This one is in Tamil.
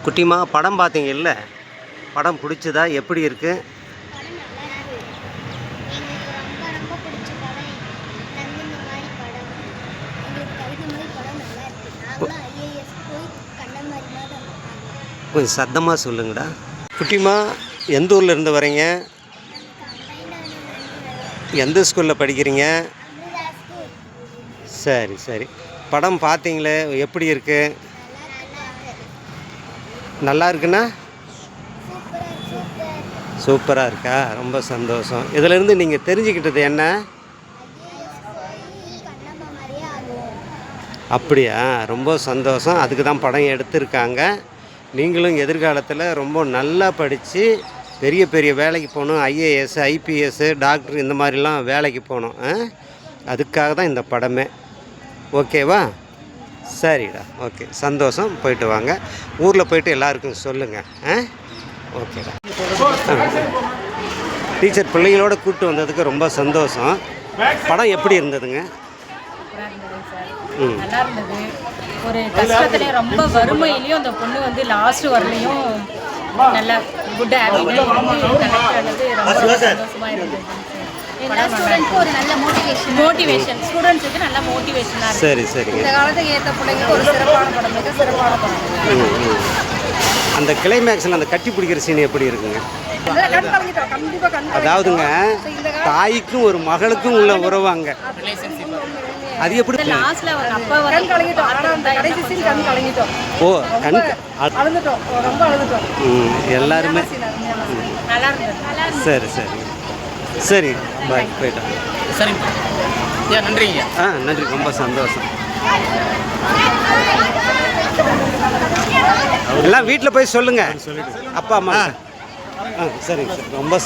குட்டிமா படம் பார்த்தீங்கல்ல, படம் பிடிச்சதா? எப்படி இருக்கு? கொஞ்சம் சத்தமாக சொல்லுங்கடா. குட்டிமா எந்த ஊரில் இருந்து வரீங்க? எந்த ஸ்கூலில் படிக்கிறீங்க? சரி சரி. படம் பார்த்தீங்களே, எப்படி இருக்கு? நல்லா இருக்குண்ணா? சூப்பராக இருக்கா? ரொம்ப சந்தோஷம். இதிலேருந்து நீங்கள் தெரிஞ்சுக்கிட்டது என்ன? அப்படியா? ரொம்ப சந்தோஷம். அதுக்கு தான் படம் எடுத்திருக்காங்க. நீங்களும் எதிர்காலத்தில் ரொம்ப நல்லா படித்து பெரிய பெரிய வேலைக்கு போகணும். ஐஏஎஸ், ஐபிஎஸ், டாக்டர் இந்த மாதிரிலாம் வேலைக்கு போகணும். அதுக்காக தான் இந்த படமே. ஓகேவா? சரிடா. ஓகே, சந்தோஷம். போயிட்டு வாங்க. ஊரில் போயிட்டு எல்லாருக்கும் சொல்லுங்கள். ஓகேடா. டீச்சர் பிள்ளைகளோடு கூப்பிட்டு வந்ததுக்கு ரொம்ப சந்தோஷம். படம் எப்படி இருந்ததுங்க? நல்லா இருந்தது. ஒரு கஷ்டத்துலேயும் ரொம்ப வறுமையிலையும் அந்த பொண்ணு வந்து லாஸ்ட் வரலையும் நல்லா குட் ஹேபிட் ரொம்ப சந்தோஷமாக இருந்தது. எல்லா ஸ்டூடெண்ட்ஸ்க்கும் ஒரு நல்ல மோட்டிவேஷன் ஸ்டூடெண்ட்ஸுக்கு நல்ல மோட்டிவேஷனாக இருக்குது. சரி சரி. இந்த காலத்துக்கு ஏற்ற பிள்ளைங்களுக்கு ஒரு சிறப்பான படம், மிக சிறப்பான படம். அந்த கிளைமேக்ஸில் அந்த கட்டி பிடிக்கிற சீன் எப்படி இருக்குங்க? அதாவதுங்க, தாய்க்கும் ஒரு மகளுக்கும் உள்ள உறவாங்க. அது எப்படி? லாஸ்ட்ல அவர் அப்பா வர கடைசி சீன் கண் கலங்கிட்டோம். ஓ, கண் அழுந்துட்டோம், ரொம்ப அழுந்துட்டோம். எல்லாருமே நல்லா இருந்தது. சரி சரி சரி. பாய், போயிட்டோம். சரிங்க. நன்றிங்க. நன்றி. ரொம்ப சந்தோஷம். எல்லாம் வீட்டில் போய் சொல்லுங்கள் அப்பா அம்மா. சரிங்க சார். ரொம்ப